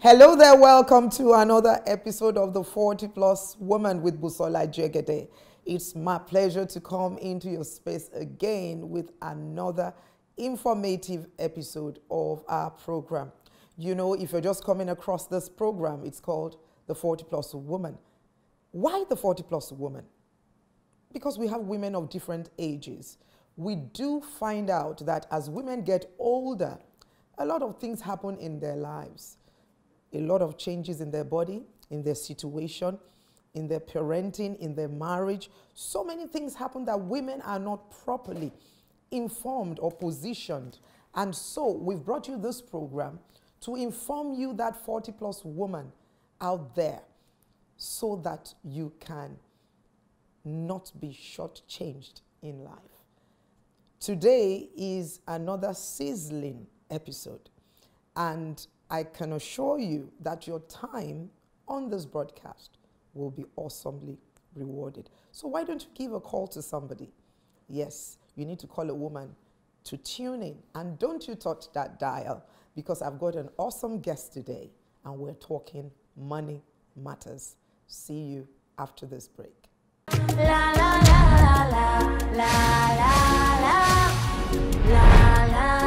Hello there, welcome to another episode of the 40 Plus Woman with Busola Jegede. It's my pleasure to come into your space again with another informative episode of our program. You know, if you're just coming across this program, it's called the 40 Plus Woman. Why the 40 Plus Woman? Because we have women of different ages. We do find out that as women get older, a lot of things happen in their lives. A lot of changes in their body, in their situation, in their parenting, in their marriage. So many things happen that women are not properly informed or positioned. And so we've brought you this program to inform you, that 40 plus woman out there, so that you can not be shortchanged in life. Today is another sizzling episode, and I can assure you that your time on this broadcast will be awesomely rewarded. So why don't you give a call to somebody? Yes, you need to call a woman to tune in. And don't you touch that dial, because I've got an awesome guest today and we're talking money matters. See you after this break. La, la, la, la, la, la, la, la, la, la.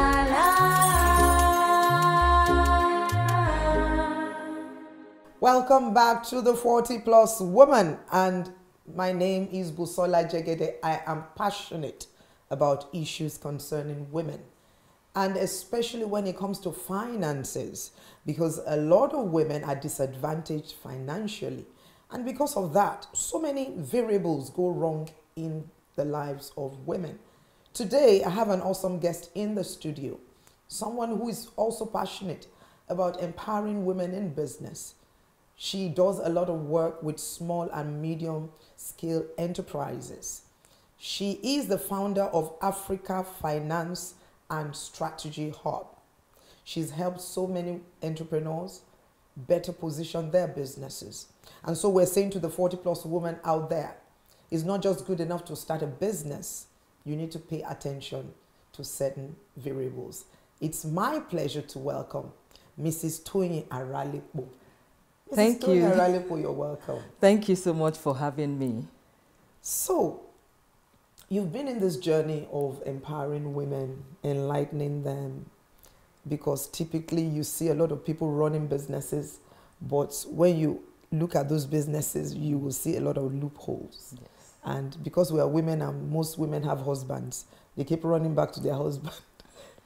Welcome back to the 40 Plus Woman, and my name is Busola Jegede. I am passionate about issues concerning women, and especially when it comes to finances, because a lot of women are disadvantaged financially, and because of that, so many variables go wrong in the lives of women. Today, I have an awesome guest in the studio, someone who is also passionate about empowering women in business. She does a lot of work with small and medium scale enterprises. She is the founder of Africa Finance and Strategy Hub. She's helped so many entrepreneurs better position their businesses. And so we're saying to the 40 plus woman out there, it's not just good enough to start a business. You need to pay attention to certain variables. It's my pleasure to welcome Mrs. Toyin Aralipo. Thank you. Aralipo, you're welcome. Thank you so much for having me. So, you've been in this journey of empowering women, enlightening them, because typically you see a lot of people running businesses, but when you look at those businesses, you will see a lot of loopholes. Yes. And because we are women and most women have husbands, they keep running back to their husband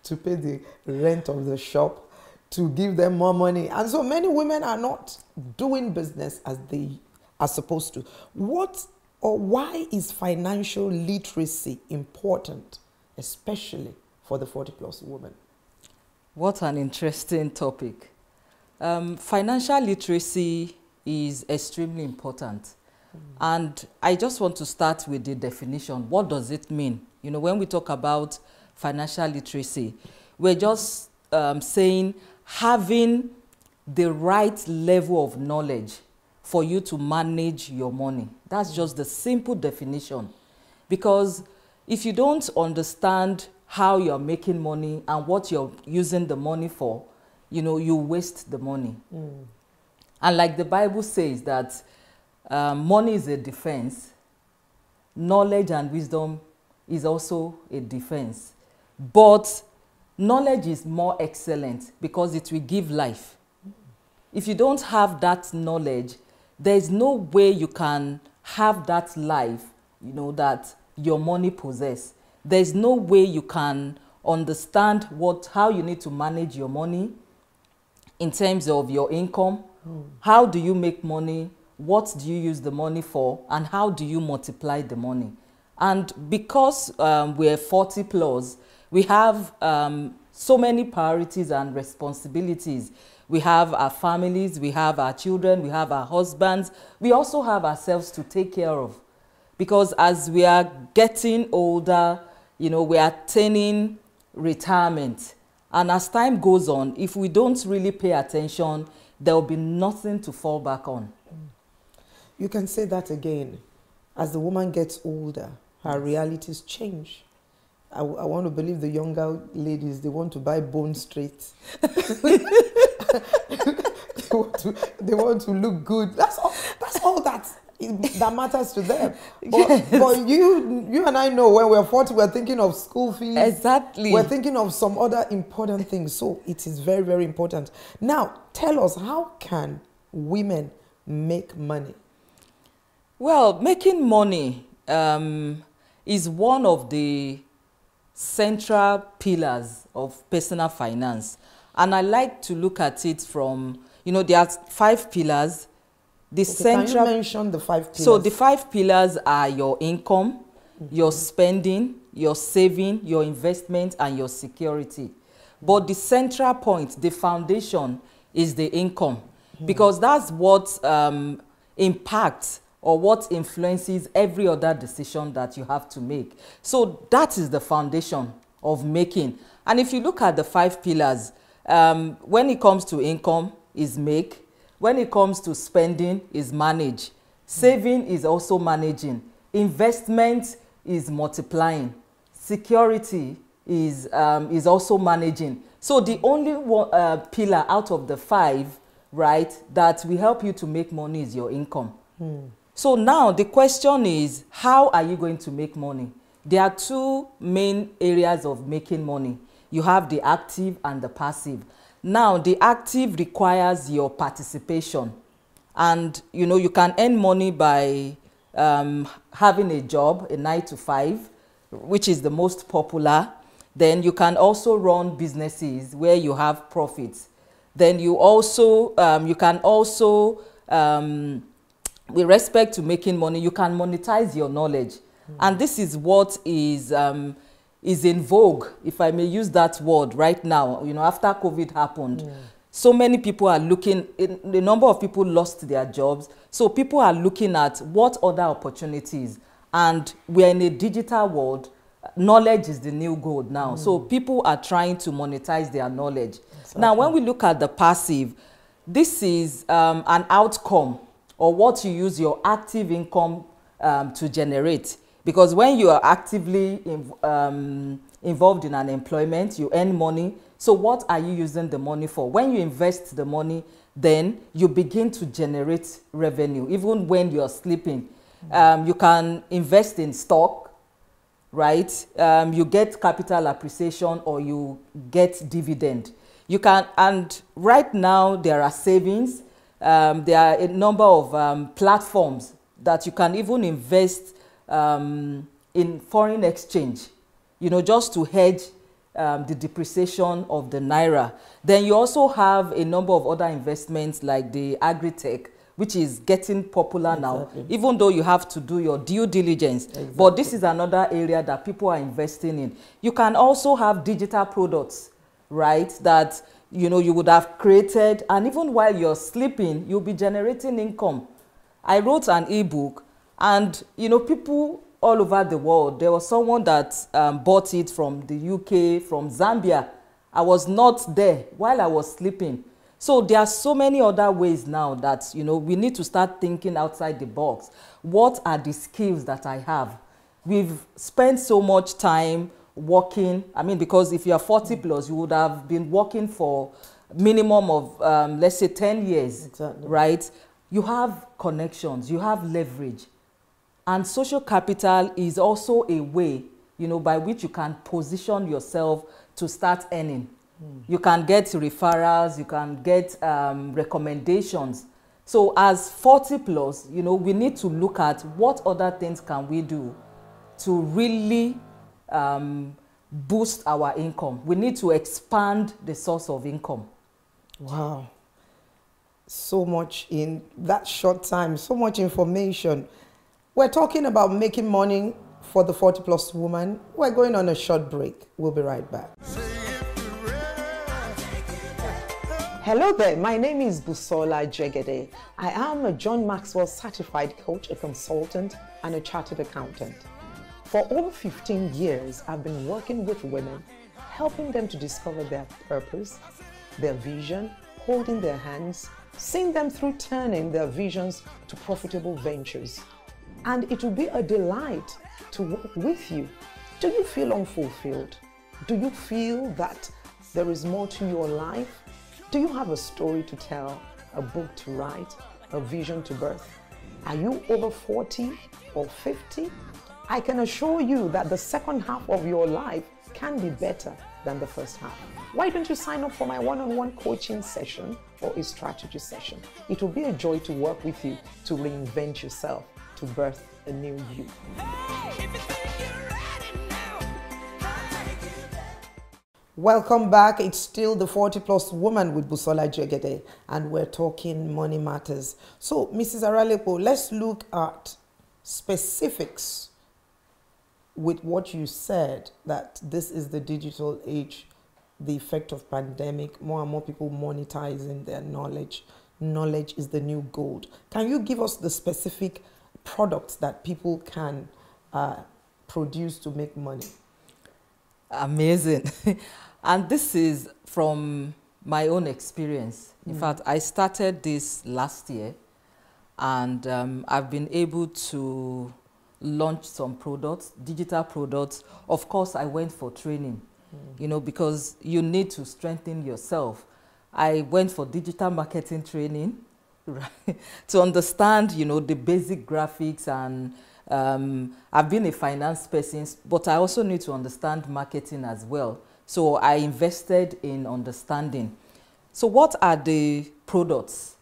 to pay the rent of the shop, to give them more money. And so many women are not doing business as they are supposed to. What or why is financial literacy important, especially for the 40 plus woman? What an interesting topic. Financial literacy is extremely important. And I just want to start with the definition. What does it mean? You know, when we talk about financial literacy, we're just saying having the right level of knowledge for you to manage your money. That's just the simple definition. Because if you don't understand how you're making money and what you're using the money for, you know, you waste the money. And like the Bible says that money is a defense, knowledge and wisdom is also a defense. But knowledge is more excellent because it will give life. If you don't have that knowledge, there's no way you can have that life, you know, that your money possesses. There's no way you can understand how you need to manage your money in terms of your income. How do you make money? What do you use the money for? And how do you multiply the money? And because we're 40 plus, we have so many priorities and responsibilities. We have our families, we have our children, we have our husbands. We also have ourselves to take care of. Because as we are getting older, you know, we are attaining retirement. And as time goes on, if we don't really pay attention, there will be nothing to fall back on. You can say that again. As the woman gets older, her realities change. I want to believe the younger ladies, they want to buy Bone Street. they want to look good. That's all that matters to them. But, Yes. but you and I know when we're 40, we're thinking of school fees. Exactly. We're thinking of some other important things. So it is very, very important. Now, tell us, how can women make money? Well, making money is one of the central pillars of personal finance. And I like to look at it from, there are 5 pillars. Can you mention the 5 pillars? So the 5 pillars are your income, your spending, your saving, your investment, and your security. But the central point, the foundation, is the income, because that's what impacts or what influences every other decision that you have to make. So that is the foundation of making. And if you look at the 5 pillars, when it comes to income, is make. When it comes to spending, is manage. Saving is also managing. Investment is multiplying. Security is also managing. So the only pillar out of the 5, right, that will help you to make money is your income. So now the question is, how are you going to make money? There are 2 main areas of making money. You have the active and the passive. Now, the active requires your participation. And, you can earn money by having a job, a 9-to-5, which is the most popular. Then you can also run businesses where you have profits. Then you can also, with respect to making money, you can monetize your knowledge. And this is what is in vogue, if I may use that word, right now, after COVID happened. So many people are looking, the number of people lost their jobs. So people are looking at what other opportunities. And we're in a digital world. Knowledge is the new gold now. So people are trying to monetize their knowledge. Exactly. Now, when we look at the passive, this is an outcome, or what you use your active income to generate. Because when you are actively involved in an employment, you earn money. So what are you using the money for? When you invest the money, then you begin to generate revenue, even when you're sleeping. You can invest in stock, right? You get capital appreciation, or you get dividend. You can, and right now there are savings. There are a number of platforms that you can even invest in foreign exchange, just to hedge the depreciation of the naira. Then you also have a number of other investments like the agri-tech, which is getting popular now, even though you have to do your due diligence. But this is another area that people are investing in. You can also have digital products, right, that you would have created, and even while you're sleeping, you'll be generating income. I wrote an ebook, and people all over the world. There was someone that bought it from the UK, from Zambia. I was not there while I was sleeping. So there are so many other ways now that we need to start thinking outside the box. What are the skills that I have? We've spent so much time working. I mean, because if you are 40 plus, you would have been working for minimum of let's say 10 years, right? You have connections, you have leverage. And social capital is also a way, by which you can position yourself to start earning. You can get referrals, you can get recommendations. So as 40 plus, we need to look at what other things can we do to really boost our income. We need to expand the source of income. Wow. So much in that short time, so much information. We're talking about making money for the 40 plus woman. We're going on a short break. We'll be right back. Hello there, my name is Busola Jegede. I am a John Maxwell certified coach, a consultant, and a chartered accountant. For over 15 years, I've been working with women, helping them to discover their purpose, their vision, holding their hands, seeing them through turning their visions to profitable ventures. And it will be a delight to work with you. Do you feel unfulfilled? Do you feel that there is more to your life? Do you have a story to tell? a book to write, a vision to birth? Are you over 40 or 50? I can assure you that the second half of your life can be better than the first half. Why don't you sign up for my one-on-one coaching session or a strategy session? It will be a joy to work with you to reinvent yourself, to birth a new you. Welcome back. It's still the 40 Plus Woman with Busola Jegede, and we're talking money matters. So, Mrs. Aralepo, let's look at specifics with what you said, that this is the digital age, the effect of pandemic, more and more people monetizing their knowledge. Knowledge is the new gold. Can you give us the specific products that people can produce to make money? Amazing. And this is from my own experience. In fact, I started this last year, and I've been able to launch some products, digital products. Of course, I went for training, you know, because you need to strengthen yourself. I went for digital marketing training, right, to understand, you know, the basic graphics, and I've been a finance person, but I also need to understand marketing as well. So I invested in understanding. So what are the products?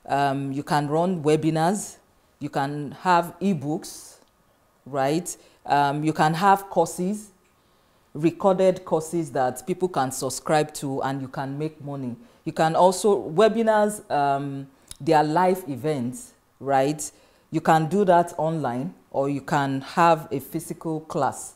You can run webinars, you can have ebooks, right? You can have courses, recorded courses that people can subscribe to, and you can make money. You can also, webinars, they are live events, right? You can do that online, or you can have a physical class.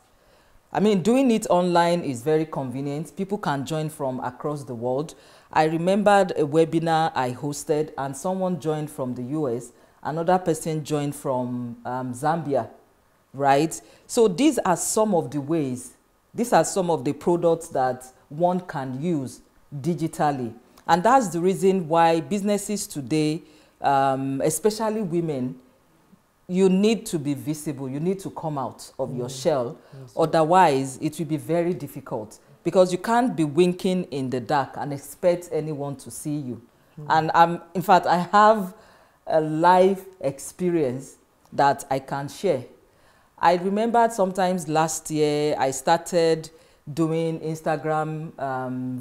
I mean, doing it online is very convenient. People can join from across the world. I remembered a webinar I hosted, and someone joined from the US, another person joined from Zambia, right? So these are some of the ways, these are some of the products that one can use digitally. And that's the reason why businesses today, especially women, you need to be visible. You need to come out of your shell. Yes. Otherwise, it will be very difficult, because you can't be winking in the dark and expect anyone to see you. And in fact, I have a live experience that I can share. I remembered sometimes last year, I started doing Instagram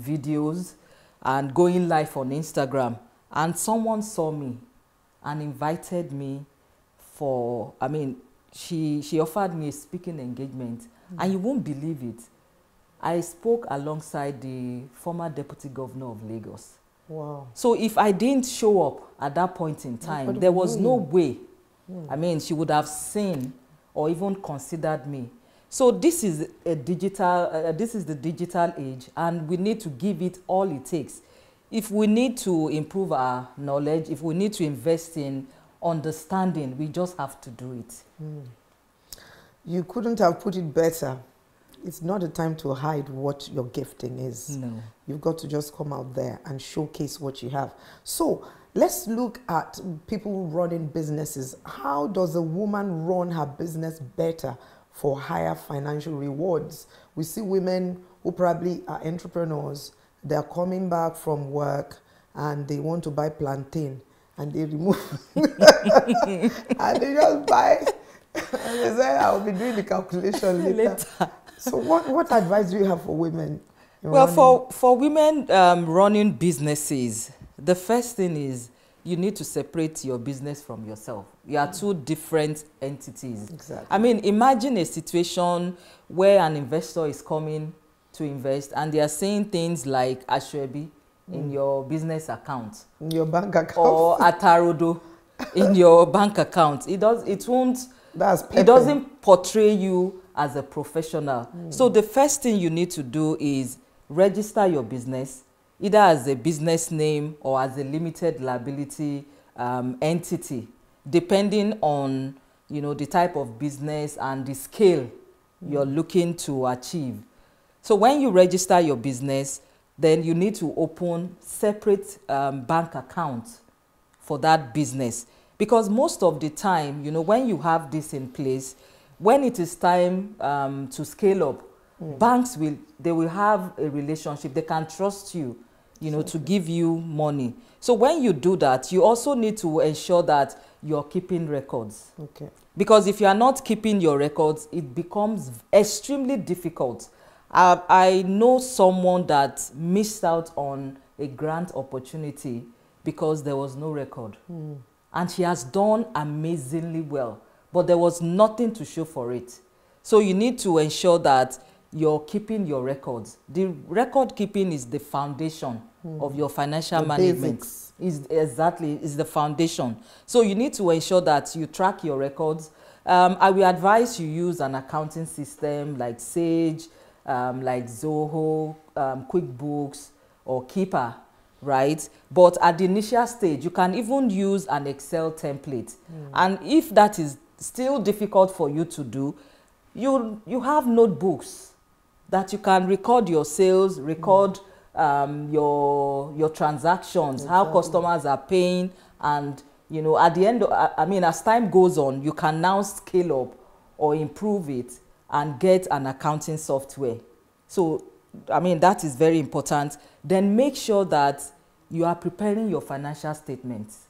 videos and going live on Instagram. And someone saw me and invited me for, I mean, she offered me a speaking engagement. And you won't believe it. I spoke alongside the former deputy governor of Lagos. Wow. So if I didn't show up at that point in time, there was no way. I mean, she would have seen or even considered me. So this is a digital, this is the digital age, and we need to give it all it takes. If we need to improve our knowledge, if we need to invest in understanding, we just have to do it. You couldn't have put it better. It's not a time to hide what your gifting is. No. You've got to just come out there and showcase what you have. So let's look at people running businesses. How does a woman run her business better for higher financial rewards? We see women who probably are entrepreneurs. They're coming back from work and they want to buy plantain, and they remove and they just buy and they say, I'll be doing the calculation later. So what advice do you have for women? Well, for women running businesses, the first thing is you need to separate your business from yourself. You are two different entities. Exactly. I mean, imagine a situation where an investor is coming to invest and they are saying things like Ashwebi in your business account. In your bank account. Or Atarodo in your bank account. It doesn't portray you as a professional. So the first thing you need to do is register your business, either as a business name or as a limited liability entity, depending on, you know, the type of business and the scale you're looking to achieve. So when you register your business, then you need to open separate bank accounts for that business. Because most of the time, you know, when you have this in place, when it is time to scale up, banks will have a relationship. They can trust you. you know, to give you money. So when you do that, you also need to ensure that you're keeping records. Okay. Because if you are not keeping your records, it becomes extremely difficult. I know someone that missed out on a grant opportunity because there was no record. And she has done amazingly well, but there was nothing to show for it. So you need to ensure that you're keeping your records. The record keeping is the foundation of your financial management. Basics. Is the foundation. So you need to ensure that you track your records. I will advise you use an accounting system like Sage, like Zoho, QuickBooks, or Keeper, right? But at the initial stage, you can even use an Excel template. And if that is still difficult for you to do, you have notebooks that you can record your sales, record your transactions, how customers are paying, and you know, at the end of, I mean, as time goes on, you can now scale up or improve it and get an accounting software. So, I mean, that is very important. Then make sure that you are preparing your financial statements.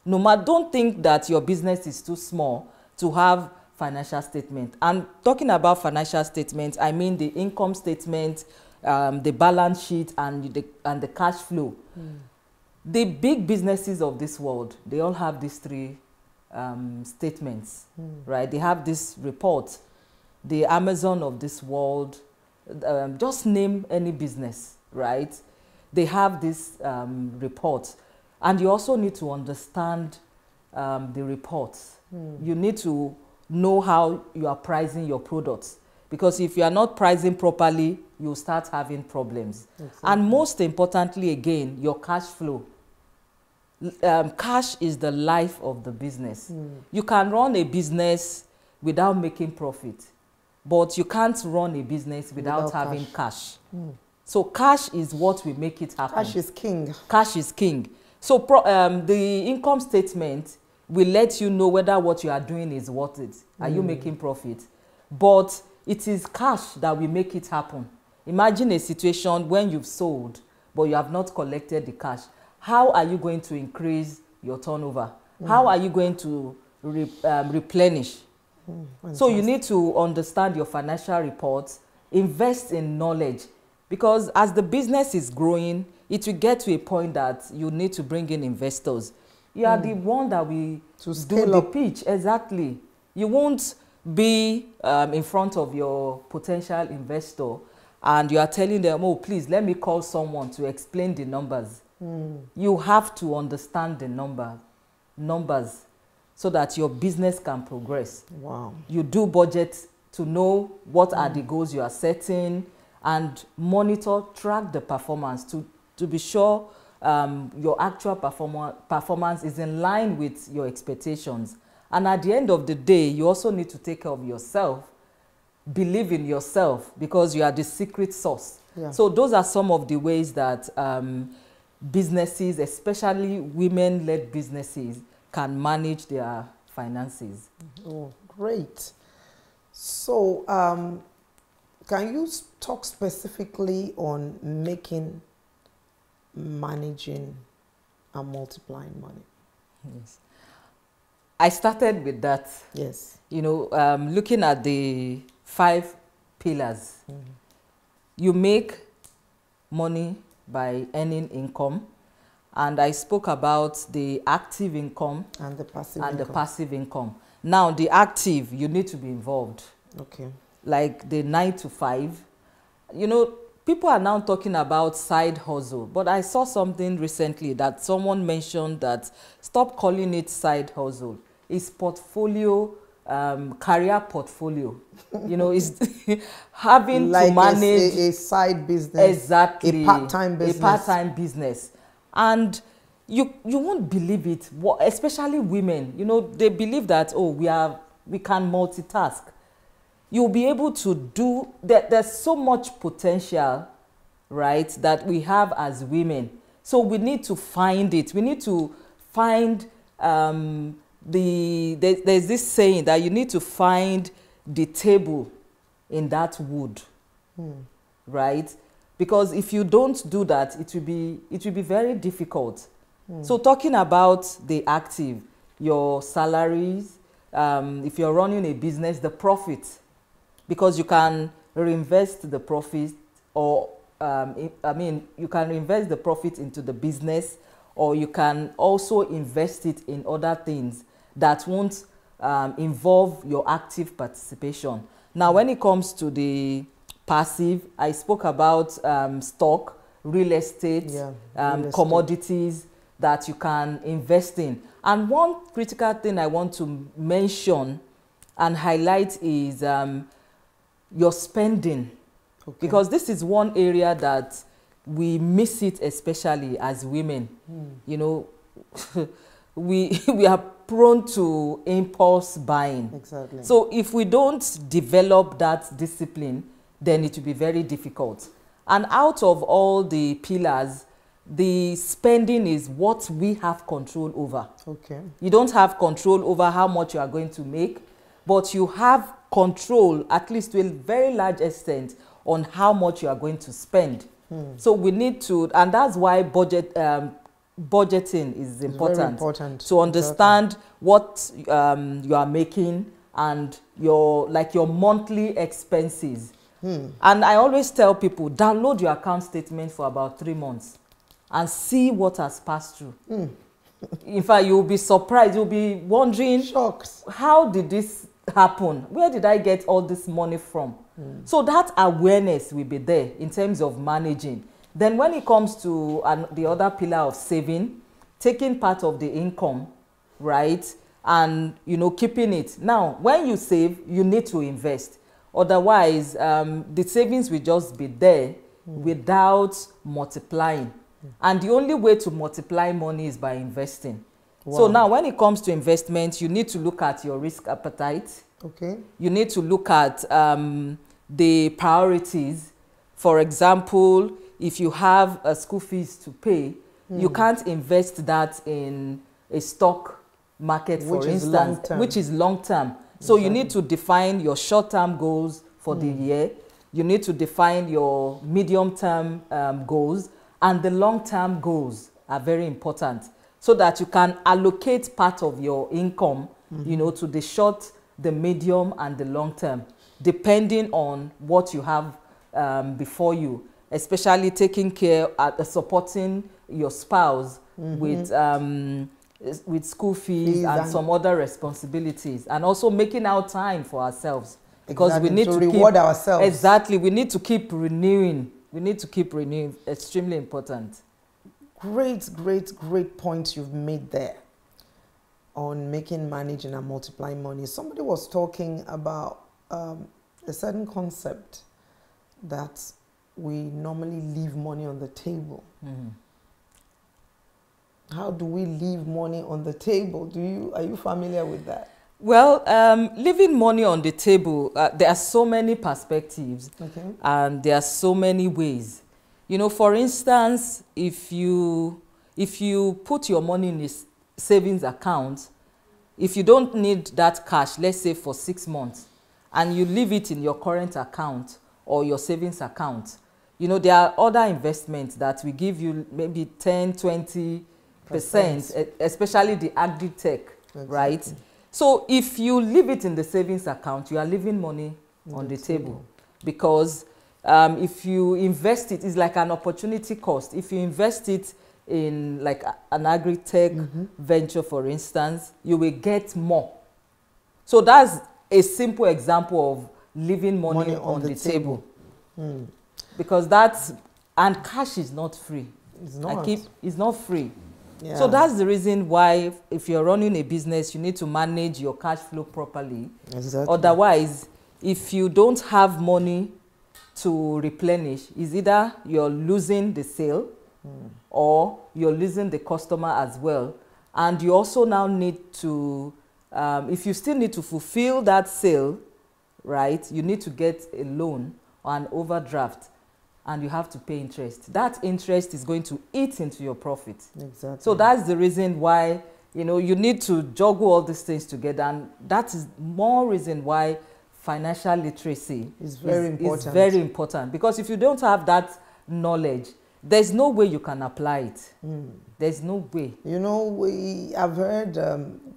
No matter, don't think that your business is too small to have financial statement. And talking about financial statements, I mean the income statement, the balance sheet, and the cash flow. The big businesses of this world, they all have these three statements, right? They have this report. The Amazon of this world, just name any business, right? They have this report. And you also need to understand the reports. You need to know how you are pricing your products. Because if you are not pricing properly, you'll start having problems. Exactly. And most importantly, again, your cash flow. Cash is the life of the business. You can run a business without making profit, but you can't run a business without having cash. So cash is what will make it happen. Cash is king. Cash is king. So the income statement will let you know whether what you are doing is worth it. Are you making profit? But it is cash that will make it happen. Imagine a situation when you've sold, but you have not collected the cash. How are you going to increase your turnover? How are you going to replenish? So you need to understand your financial reports, invest in knowledge, because as the business is growing, it will get to a point that you need to bring in investors. You are the one that will do the pitch. Exactly. You won't be in front of your potential investor and you are telling them, oh, please, let me call someone to explain the numbers. You have to understand the numbers so that your business can progress. Wow. You do budget to know what are the goals you are setting, and monitor, track the performance to be sure your actual performance is in line with your expectations. And at the end of the day, you also need to take care of yourself, believe in yourself, because you are the secret sauce. Yeah. So those are some of the ways that businesses, especially women-led businesses, can manage their finances. Oh, great. So can you talk specifically on managing and multiplying money? Yes. I started with that. Yes. You know, looking at the 5 pillars. You make money by earning income. And I spoke about the active income and the passive income. Now, the active, you need to be involved. Okay. Like the 9 to 5. You know, people are now talking about side hustle, but I saw something recently that someone mentioned that stop calling it side hustle. It's portfolio, career portfolio. You know, it's having like to manage a side business. Exactly. A part-time business. A part-time business. And you won't believe it, especially women. You know, they believe that, oh, we can multitask. You'll be able to do that. There's so much potential, right, that we have as women. So we need to find it. We need to find there's this saying that you need to find the table in that wood, right? because if you don't do that, it will be very difficult. So talking about the active, your salaries, if you're running a business, the profit, because you can reinvest the profit, or you can reinvest the profit into the business, or you can also invest it in other things that won't involve your active participation. Now, when it comes to the passive, I spoke about stock, real estate, commodities that you can invest in. And one critical thing I want to mention and highlight is your spending. Okay. Because this is one area that we miss it, especially as women. You know, we are prone to impulse buying. Exactly. So if we don't develop that discipline, then it will be very difficult. And out of all the pillars, the spending is what we have control over. Okay. You don't have control over how much you are going to make, but you have control, at least to a very large extent, on how much you are going to spend. So we need to, and that's why budgeting is important. Very important to understand what you are making and your monthly expenses. And I always tell people, download your account statement for about 3 months and see what has passed through. In fact, you'll be surprised. You'll be wondering, shocked, how did this happen? Where did I get all this money from? So that awareness will be there in terms of managing. Then when it comes to the other pillar of saving, taking part of the income, right, and keeping it. Now, when you save, you need to invest. Otherwise, the savings will just be there without multiplying. And the only way to multiply money is by investing. Wow. So now when it comes to investment, you need to look at your risk appetite. Okay. You need to look at the priorities. For example, if you have a school fees to pay, you can't invest that in a stock market, for instance, which is long-term. So you need to define your short-term goals for the year. You need to define your medium-term goals, and the long-term goals are very important, so that you can allocate part of your income, to the short, the medium, and the long term, depending on what you have before you, especially taking care, supporting your spouse with school fees and some other responsibilities, and also making out time for ourselves, because we need to reward ourselves. Exactly, we need to keep renewing. We need to keep renewing. Extremely important. Great point you've made there on making, managing, and multiplying money. Somebody was talking about a certain concept that we normally leave money on the table. How do we leave money on the table? Are you familiar with that? Well, leaving money on the table, there are so many perspectives, and there are so many ways. For instance, if you put your money in a savings account, if you don't need that cash, let's say for 6 months, and you leave it in your current account or your savings account, there are other investments that will give you maybe 10–20%, especially the agri-tech, right? So if you leave it in the savings account, you are leaving money on the table. Because if you invest it, it's like an opportunity cost. If you invest it in like an agri-tech venture, for instance, you will get more. So that's a simple example of leaving money on the table. Because and cash is not free. It's not. It's not free. Yeah. So that's the reason why, if you're running a business, you need to manage your cash flow properly. Exactly. Otherwise, if you don't have money to replenish, it's either you're losing the sale or you're losing the customer as well. And you also now need to, if you still need to fulfill that sale, right, you need to get a loan or an overdraft, and you have to pay interest. That interest is going to eat into your profit. Exactly. So that's the reason why, you need to juggle all these things together, and that is more reason why financial literacy is very important. Is very important, because if you don't have that knowledge, there's no way you can apply it. There's no way. You know, I've heard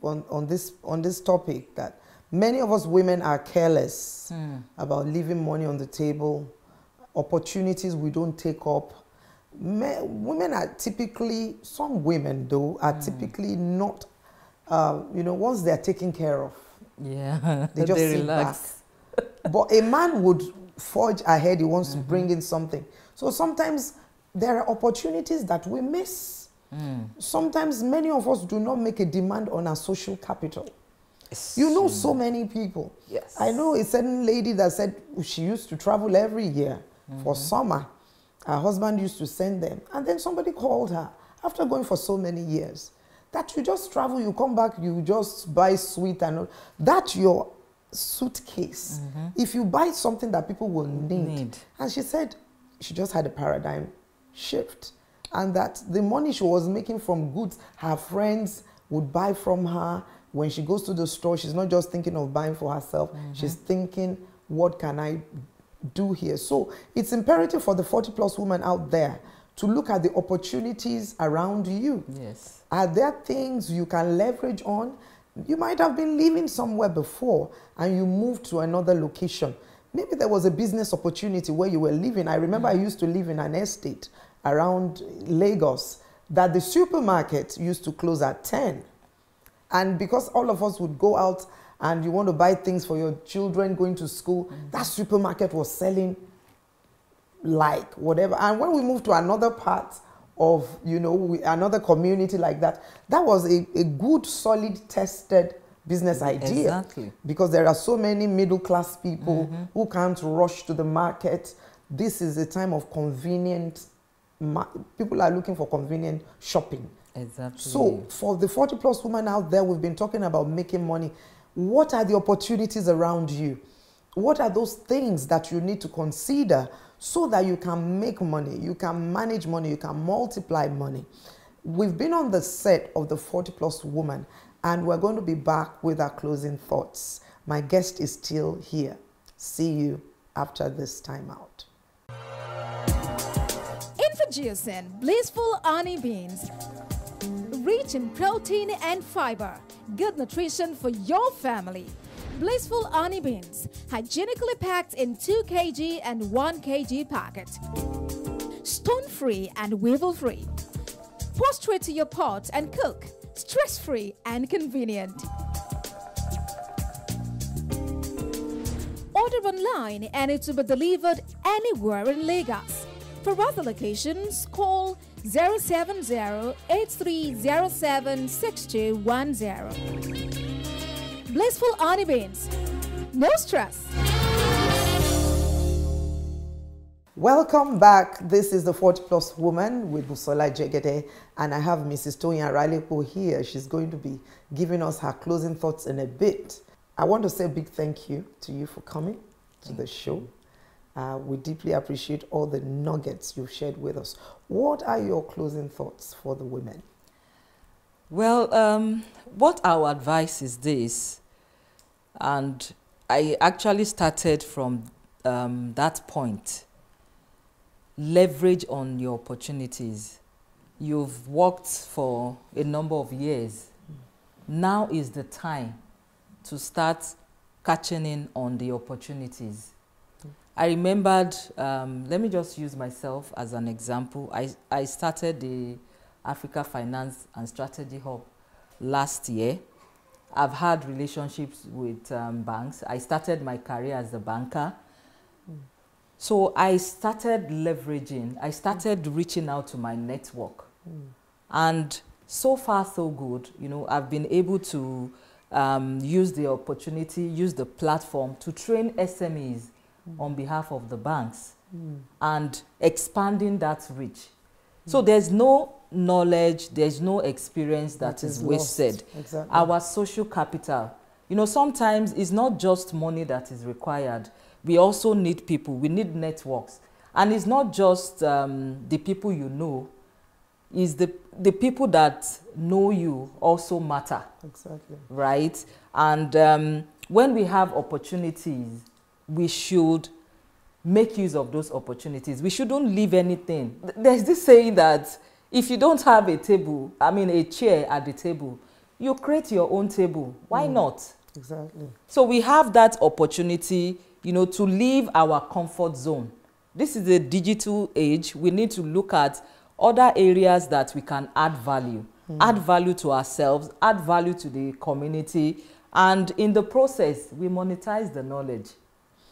on this topic that many of us women are careless about leaving money on the table, opportunities we don't take up. Women are typically, some women though, are typically not, you know, once they're taken care of, they just sit relax. back. But a man would forge ahead, he wants to bring in something. So sometimes there are opportunities that we miss. Sometimes many of us do not make a demand on our social capital. You know so many people. Yes. I know a certain lady that said she used to travel every year for summer. Her husband used to send them. And then somebody called her after going for so many years that you just travel, you come back, you just buy sweet and all. That's your suitcase. If you buy something that people will need. And she said she just had a paradigm shift. And that the money she was making from goods, her friends would buy from her. When she goes to the store, she's not just thinking of buying for herself. She's thinking, what can I do here? So it's imperative for the 40-plus woman out there to look at the opportunities around you. Yes. Are there things you can leverage on? You might have been living somewhere before and you moved to another location. Maybe there was a business opportunity where you were living. I remember I used to live in an estate around Lagos that the supermarket used to close at 10. And because all of us would go out and you want to buy things for your children going to school, that supermarket was selling like whatever. And when we moved to another part of, you know, another community like that, that was a good, solid, tested business idea. Exactly. Because there are so many middle-class people who can't rush to the market. This is a time of convenient, people are looking for convenient shopping. Exactly. So for the 40-plus woman out there, we've been talking about making money. What are the opportunities around you? What are those things that you need to consider so that you can make money, you can manage money, you can multiply money? We've been on the set of the 40-plus woman, and we're going to be back with our closing thoughts. My guest is still here. See you after this time out. Introducing Blissful Honey Beans. Rich in protein and fiber. Good nutrition for your family. Blissful Honey Beans. Hygienically packed in 2 kg and 1 kg packet. Stone-free and weevil-free. Pour straight to your pot and cook. Stress-free and convenient. Order online and it will be delivered anywhere in Lagos. For other locations, call 070-8307-6210. Blissful Honey Beans. No stress. Welcome back. This is the 40-plus woman with Busola Jegede, and I have Mrs. Toyin Aralepo here. She's going to be giving us her closing thoughts in a bit. I want to say a big thank you to you for coming to the show. We deeply appreciate all the nuggets you've shared with us. What are your closing thoughts for the women? Well, what our advice is this, and I actually started from that point. Leverage on your opportunities. You've worked for a number of years. Now is the time to start catching in on the opportunities. I remembered, let me just use myself as an example. I started the Africa Finance and Strategy Hub last year. I've had relationships with banks. I started my career as a banker. So I started leveraging. I started reaching out to my network. And so far, so good. You know, I've been able to use the opportunity, use the platform to train SMEs on behalf of the banks and expanding that reach. So there's no knowledge, there's no experience that is wasted. Exactly. Our social capital, you know, sometimes it's not just money that is required. We also need people, we need networks. And it's not just the people you know, it's the people that know you also matter. Exactly. Right? And when we have opportunities, we should make use of those opportunities. We shouldn't leave anything. There's this saying that if you don't have a table, a chair at the table, you create your own table. Why not? Exactly. So we have that opportunity, to leave our comfort zone. This is a digital age. We need to look at other areas that we can add value. Add value to ourselves, add value to the community, and in the process, we monetize the knowledge.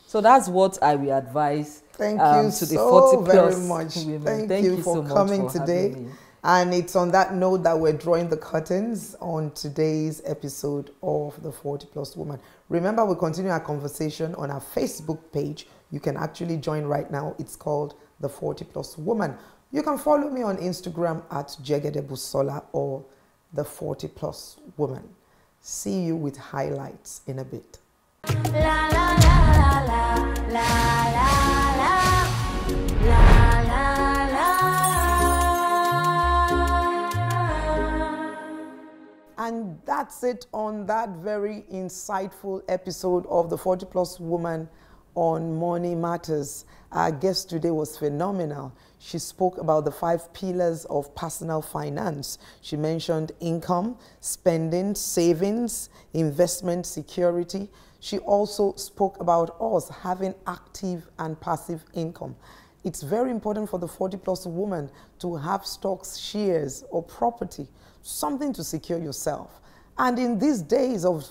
So that's what I will advise Thank to you the so 40 plus very much. women. Thank you for so much coming for today. having me. And it's on that note that we're drawing the curtains on today's episode of the 40 Plus Woman. Remember, we continue our conversation on our Facebook page. You can actually join right now. It's called the 40 Plus Woman. You can follow me on Instagram at Jegede Busola or the 40 Plus Woman. See you with highlights in a bit. La la la la la la la la la la. And that's it on that very insightful episode of the 40 Plus Woman on Money Matters. Our guest today was phenomenal. She spoke about the 5 pillars of personal finance. She mentioned income, spending, savings, investment, security. She also spoke about us having active and passive income. It's very important for the 40 plus woman to have stocks, shares, or property, something to secure yourself. And in these days of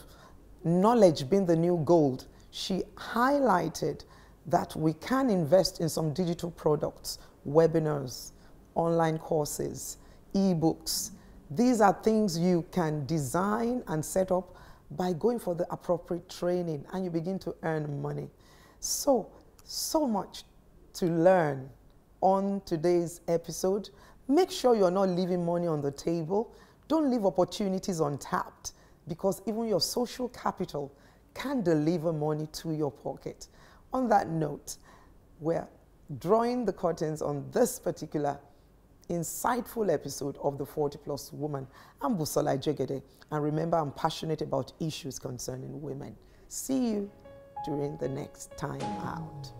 knowledge being the new gold, she highlighted that we can invest in some digital products, webinars, online courses, ebooks. These are things you can design and set up by going for the appropriate training, and you begin to earn money. So much to learn on today's episode. Make sure you're not leaving money on the table. Don't leave opportunities untapped, because even your social capital can deliver money to your pocket. On that note, we're drawing the curtains on this particular insightful episode of the 40 Plus Woman. I'm Busola Jegede, and remember, I'm passionate about issues concerning women. See you during the next time out.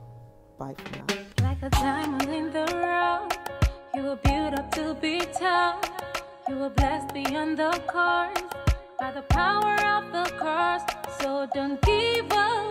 Bye for now. Like a diamond in the rough, you were built up to be tough. You were blessed beyond the curse by the power of the curse. So don't give up.